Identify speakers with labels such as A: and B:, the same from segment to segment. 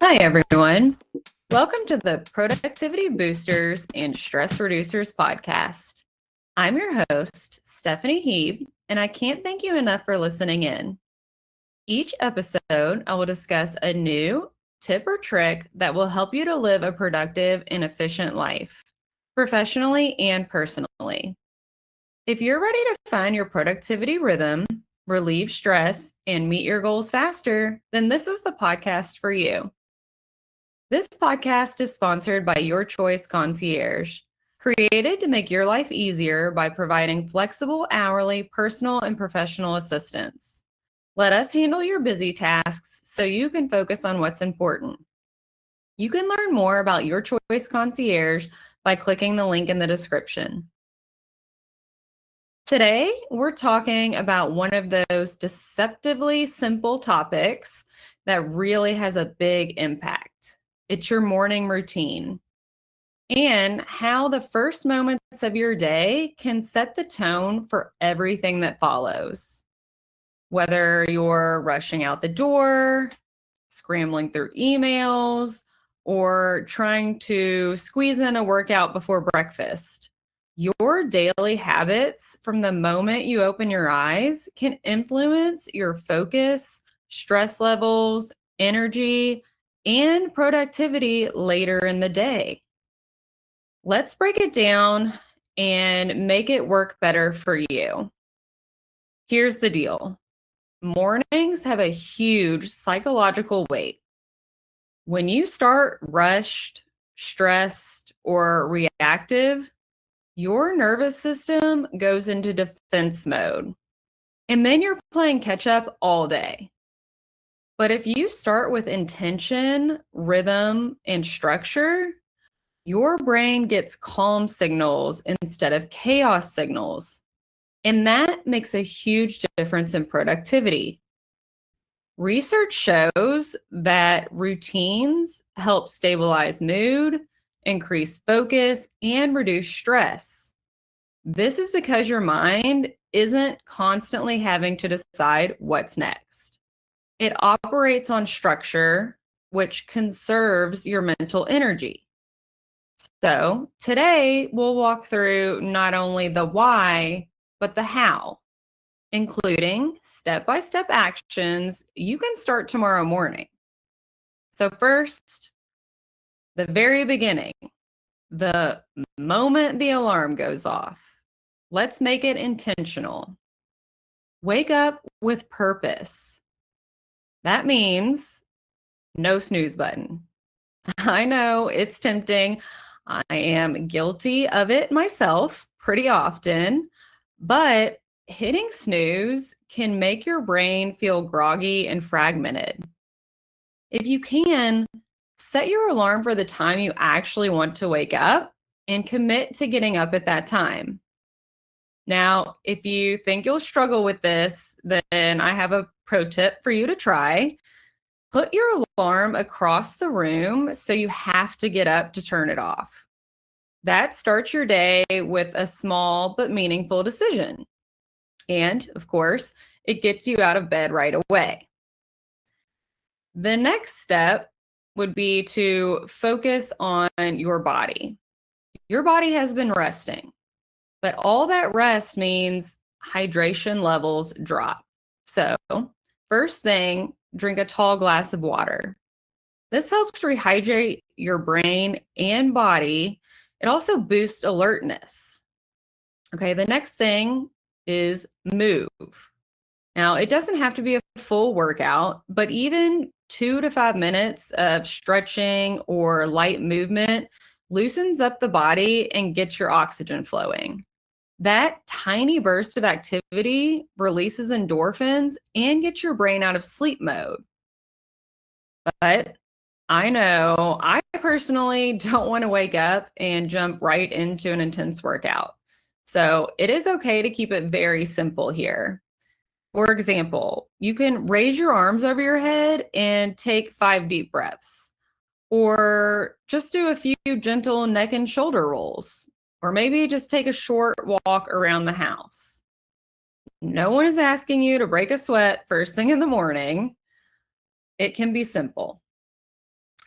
A: Hi, everyone. Welcome to the Productivity Boosters and Stress Reducers podcast. I'm your host, Stephanie Heeb, and I can't thank you enough for listening in. Each episode, I will discuss a new tip or trick that will help you to live a productive and efficient life, professionally and personally. If you're ready to find your productivity rhythm, relieve stress, and meet your goals faster, then this is the podcast for you. This podcast is sponsored by Your Choice Concierge, created to make your life easier by providing flexible hourly personal and professional assistance. Let us handle your busy tasks so you can focus on what's important. You can learn more about Your Choice Concierge by clicking the link in the description. Today, we're talking about one of those deceptively simple topics that really has a big impact. It's your morning routine and how the first moments of your day can set the tone for everything that follows. Whether you're rushing out the door, scrambling through emails, or trying to squeeze in a workout before breakfast, your daily habits from the moment you open your eyes can influence your focus, stress levels, energy, and productivity later in the day. Let's break it down and make it work better for you. Here's the deal. Mornings have a huge psychological weight. When you start rushed, stressed, or reactive, your nervous system goes into defense mode. And then you're playing catch up all day. But if you start with intention, rhythm, and structure, your brain gets calm signals instead of chaos signals. And that makes a huge difference in productivity. Research shows that routines help stabilize mood, increase focus, and reduce stress. This is because your mind isn't constantly having to decide what's next. It operates on structure, which conserves your mental energy. So, today we'll walk through not only the why, but the how, including step by step actions you can start tomorrow morning. So, first, the very beginning, the moment the alarm goes off, let's make it intentional. Wake up with purpose. That means no snooze button. I know it's tempting. I am guilty of it myself pretty often, but hitting snooze can make your brain feel groggy and fragmented. If you can, set your alarm for the time you actually want to wake up and commit to getting up at that time. Now, if you think you'll struggle with this, then I have a pro tip for you to try. Put your alarm across the room so you have to get up to turn it off. That starts your day with a small but meaningful decision. And of course, it gets you out of bed right away. The next step would be to focus on your body. Your body has been resting, but all that rest means hydration levels drop. So, first thing, drink a tall glass of water. This helps rehydrate your brain and body. It also boosts alertness. Okay, the next thing is move. Now, it doesn't have to be a full workout, but even 2 to 5 minutes of stretching or light movement loosens up the body and gets your oxygen flowing. That tiny burst of activity releases endorphins and gets your brain out of sleep mode. But I know I personally don't want to wake up and jump right into an intense workout. So it is okay to keep it very simple here. For example, you can raise your arms over your head and take 5 deep breaths, or just do a few gentle neck and shoulder rolls, or maybe just take a short walk around the house. No one is asking you to break a sweat first thing in the morning. It can be simple.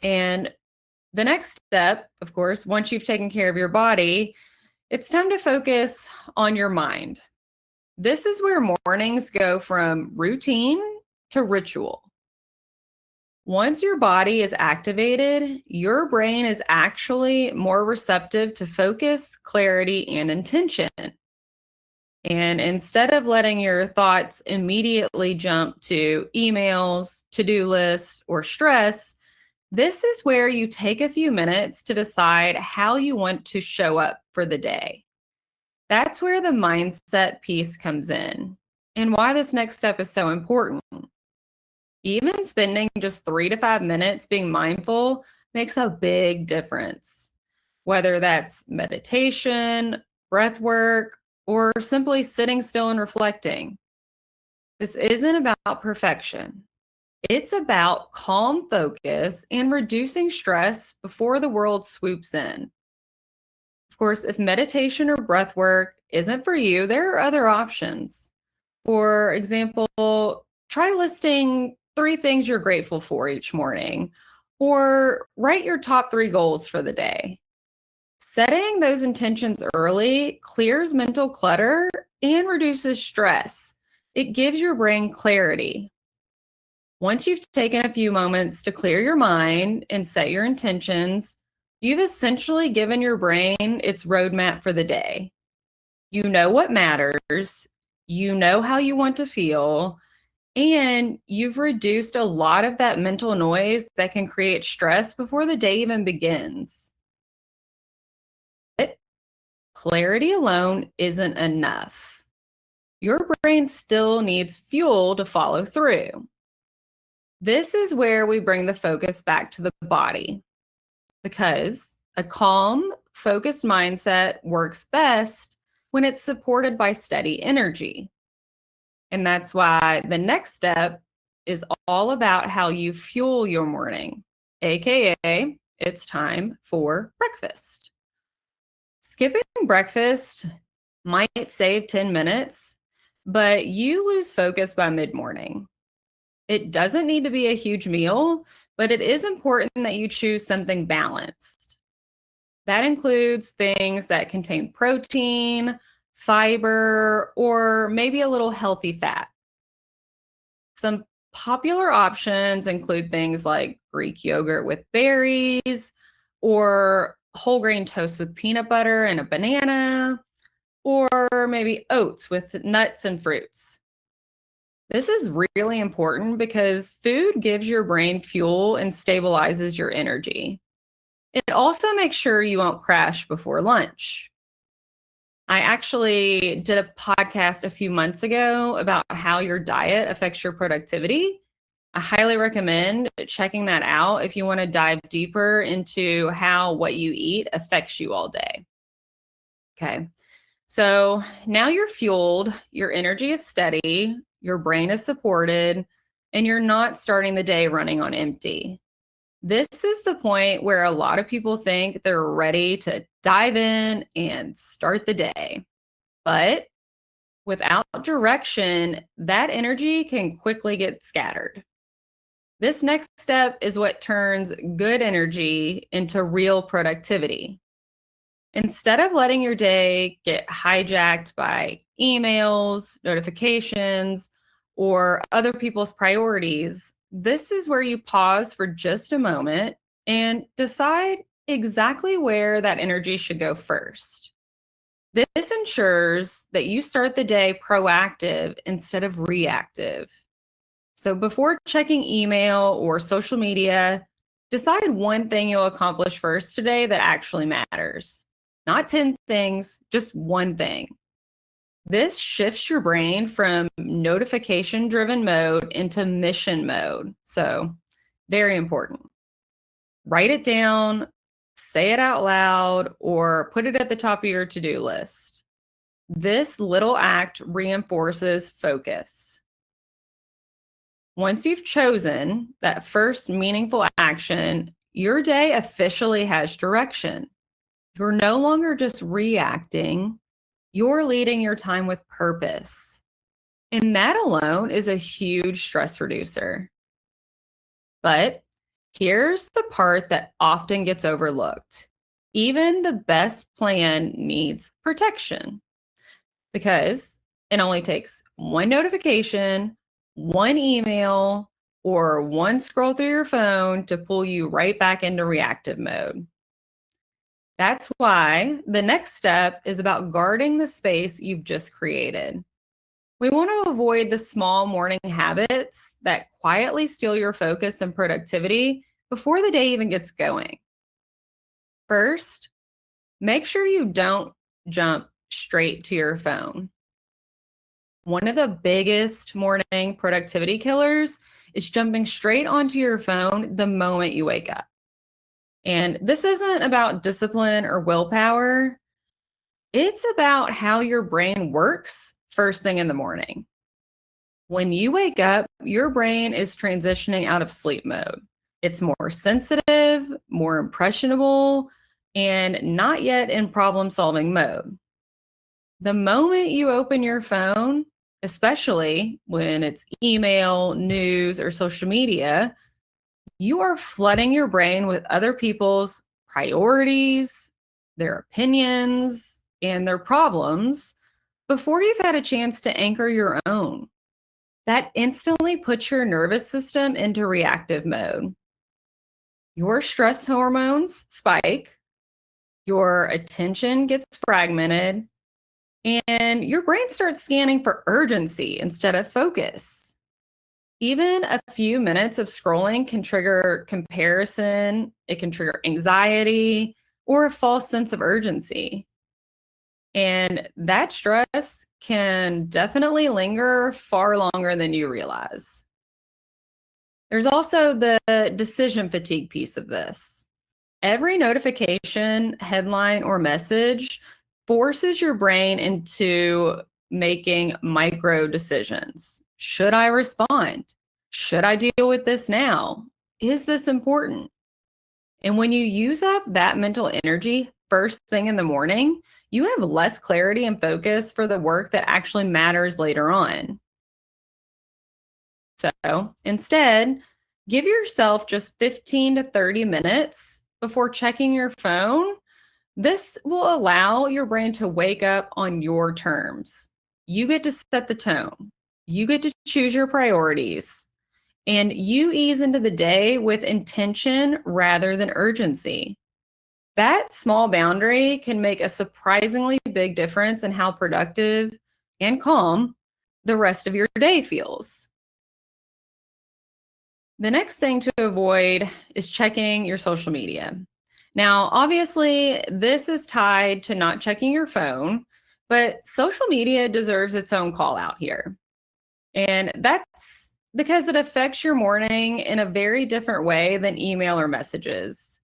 A: And the next step, of course, once you've taken care of your body, it's time to focus on your mind. This is where mornings go from routine to ritual. Once your body is activated, your brain is actually more receptive to focus, clarity, and intention. And instead of letting your thoughts immediately jump to emails, to do lists, or stress, this is where you take a few minutes to decide how you want to show up for the day. That's where the mindset piece comes in and why this next step is so important. Even spending just 3 to 5 minutes being mindful makes a big difference, whether that's meditation, breath work, or simply sitting still and reflecting. This isn't about perfection. It's about calm focus and reducing stress before the world swoops in. Of course, if meditation or breath work isn't for you, there are other options. For example, try listing 3 things you're grateful for each morning, or write your top 3 goals for the day. Setting those intentions early clears mental clutter and reduces stress. It gives your brain clarity. Once you've taken a few moments to clear your mind and set your intentions, you've essentially given your brain its roadmap for the day. You know what matters, you know how you want to feel, and you've reduced a lot of that mental noise that can create stress before the day even begins. But clarity alone isn't enough. Your brain still needs fuel to follow through. This is where we bring the focus back to the body because a calm, focused mindset works best when it's supported by steady energy. And that's why the next step is all about how you fuel your morning, AKA, it's time for breakfast. Skipping breakfast might save 10 minutes, but you lose focus by mid morning. It doesn't need to be a huge meal, but it is important that you choose something balanced. That includes things that contain protein, fiber, or maybe a little healthy fat. Some popular options include things like Greek yogurt with berries, or whole grain toast with peanut butter and a banana, or maybe oats with nuts and fruits. This is really important because food gives your brain fuel and stabilizes your energy. It also makes sure you won't crash before lunch. I actually did a podcast a few months ago about how your diet affects your productivity. I highly recommend checking that out if you want to dive deeper into how what you eat affects you all day. Okay. So now you're fueled, your energy is steady, your brain is supported, and you're not starting the day running on empty. This is the point where a lot of people think they're ready to dive in and start the day. But without direction, that energy can quickly get scattered. This next step is what turns good energy into real productivity. Instead of letting your day get hijacked by emails, notifications, or other people's priorities, this is where you pause for just a moment and decide exactly where that energy should go first. This ensures that you start the day proactive instead of reactive. So before checking email or social media, decide one thing you'll accomplish first today that actually matters. Not 10 things, just one thing. This shifts your brain from notification driven mode into mission mode. So, very important. Write it down, say it out loud, or put it at the top of your to do list. This little act reinforces focus. Once you've chosen that first meaningful action, your day officially has direction. You're no longer just reacting, you're leading your time with purpose. And that alone is a huge stress reducer. But Here's the part that often gets overlooked. Even the best plan needs protection because it only takes one notification, one email, or one scroll through your phone to pull you right back into reactive mode. That's why the next step is about guarding the space you've just created. We want to avoid the small morning habits that quietly steal your focus and productivity before the day even gets going. First, make sure you don't jump straight to your phone. One of the biggest morning productivity killers is jumping straight onto your phone the moment you wake up. And this isn't about discipline or willpower. It's about how your brain works first thing in the morning. When you wake up, your brain is transitioning out of sleep mode. It's more sensitive, more impressionable, and not yet in problem solving mode. The moment you open your phone, especially when it's email, news, or social media, you are flooding your brain with other people's priorities, their opinions, and their problems before you've had a chance to anchor your own. That instantly puts your nervous system into reactive mode. Your stress hormones spike, your attention gets fragmented, and your brain starts scanning for urgency instead of focus. Even a few minutes of scrolling can trigger comparison, it can trigger anxiety, or a false sense of urgency. And that stress can definitely linger far longer than you realize. There's also the decision fatigue piece of this. Every notification, headline, or message forces your brain into making micro decisions. Should I respond? Should I deal with this now? Is this important? And when you use up that mental energy first thing in the morning, you have less clarity and focus for the work that actually matters later on. So instead, give yourself just 15 to 30 minutes before checking your phone. This will allow your brain to wake up on your terms. You get to set the tone, you get to choose your priorities, and you ease into the day with intention rather than urgency. That small boundary can make a surprisingly big difference in how productive and calm the rest of your day feels. The next thing to avoid is checking your social media. Now, obviously, this is tied to not checking your phone, but social media deserves its own call out here. And that's because it affects your morning in a very different way than email or messages.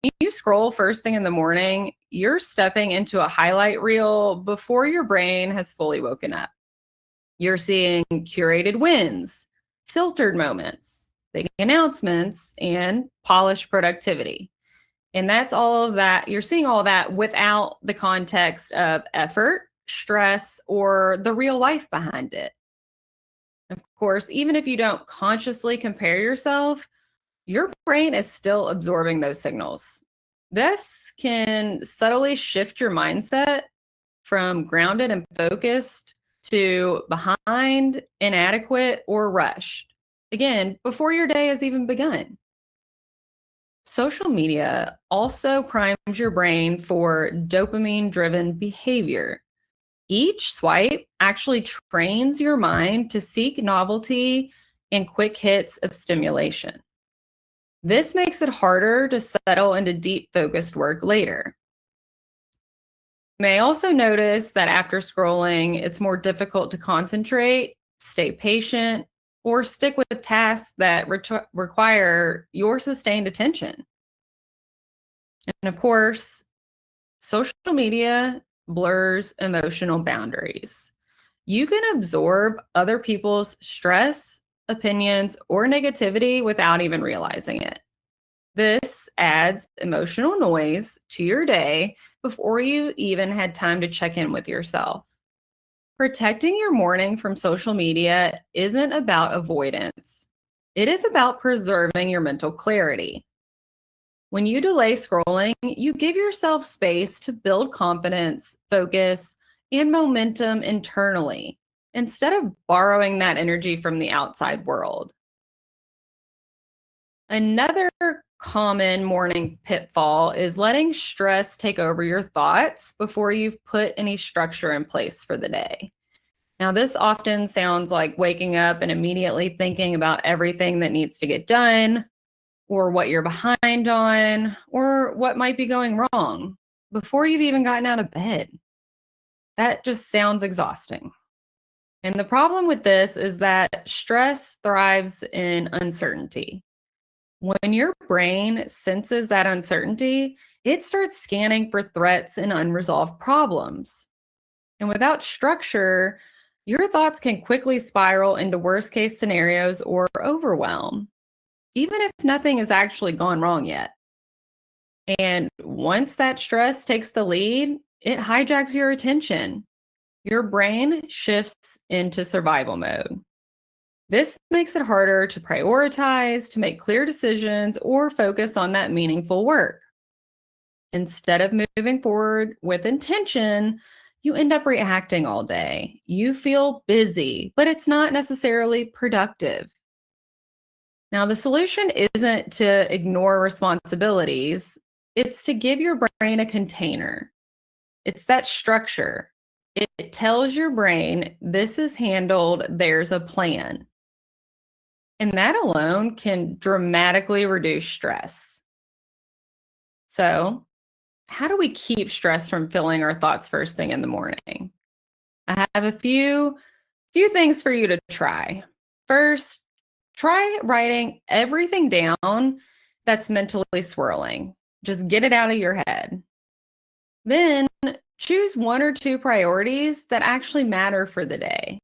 A: When you scroll first thing in the morning, you're stepping into a highlight reel before your brain has fully woken up. You're seeing curated wins, filtered moments, big announcements, and polished productivity. And that's all of that. You're seeing all that without the context of effort, stress, or the real life behind it. Of course, even if you don't consciously compare yourself, your brain is still absorbing those signals. This can subtly shift your mindset from grounded and focused to behind, inadequate, or rushed. Again, before your day has even begun. Social media also primes your brain for dopamine driven behavior. Each swipe actually trains your mind to seek novelty and quick hits of stimulation. This makes it harder to settle into deep focused work later. You may also notice that after scrolling, it's more difficult to concentrate, stay patient, or stick with tasks that require your sustained attention. And of course, social media blurs emotional boundaries. You can absorb other people's stress, opinions, or negativity without even realizing it. This adds emotional noise to your day before you even had time to check in with yourself. Protecting your morning from social media isn't about avoidance. It is about preserving your mental clarity. When you delay scrolling, you give yourself space to build confidence, focus, and momentum internally instead of borrowing that energy from the outside world. Another common morning pitfall is letting stress take over your thoughts before you've put any structure in place for the day. Now, this often sounds like waking up and immediately thinking about everything that needs to get done, or what you're behind on, or what might be going wrong before you've even gotten out of bed. That just sounds exhausting. And the problem with this is that stress thrives in uncertainty. When your brain senses that uncertainty, it starts scanning for threats and unresolved problems. And without structure, your thoughts can quickly spiral into worst case scenarios or overwhelm, even if nothing has actually gone wrong yet. And once that stress takes the lead, it hijacks your attention. Your brain shifts into survival mode. This makes it harder to prioritize, to make clear decisions, or focus on that meaningful work. Instead of moving forward with intention, you end up reacting all day. You feel busy, but it's not necessarily productive. Now, the solution isn't to ignore responsibilities, it's to give your brain a container. It's that structure. It tells your brain this is handled, there's a plan. And that alone can dramatically reduce stress. So, how do we keep stress from filling our thoughts first thing in the morning? I have a few things for you to try. First, try writing everything down that's mentally swirling. Just get it out of your head. Then choose one or two priorities that actually matter for the day.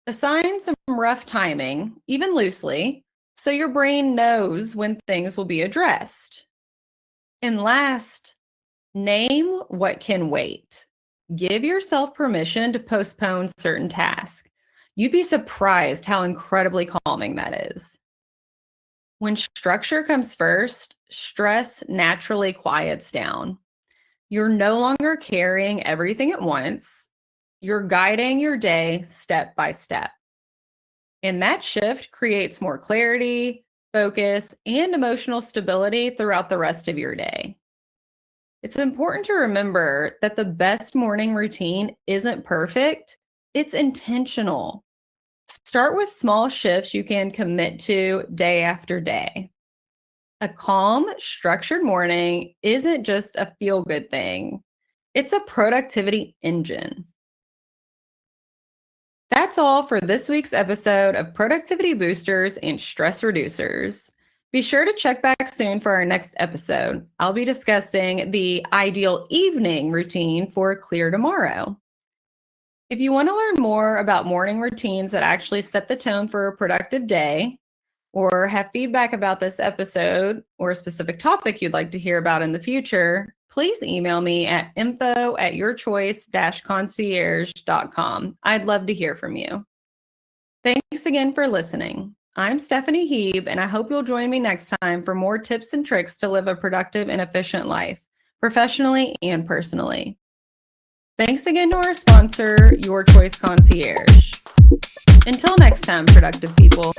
A: Assign some rough timing, even loosely, so your brain knows when things will be addressed. And last, name what can wait. Give yourself permission to postpone certain tasks. You'd be surprised how incredibly calming that is. When structure comes first, stress naturally quiets down. You're no longer carrying everything at once. You're guiding your day step by step. And that shift creates more clarity, focus, and emotional stability throughout the rest of your day. It's important to remember that the best morning routine isn't perfect, it's intentional. Start with small shifts you can commit to day after day. A calm, structured morning isn't just a feel-good thing. It's a productivity engine. That's all for this week's episode of Productivity Boosters and Stress Reducers. Be sure to check back soon for our next episode. I'll be discussing the ideal evening routine for a clear tomorrow. If you want to learn more about morning routines that actually set the tone for a productive day, or have feedback about this episode or a specific topic you'd like to hear about in the future, please email me at info@yourchoice-concierge.com. I'd love to hear from you. Thanks again for listening. I'm Stephanie Heeb, and I hope you'll join me next time for more tips and tricks to live a productive and efficient life, professionally and personally. Thanks again to our sponsor, Your Choice Concierge. Until next time, productive people.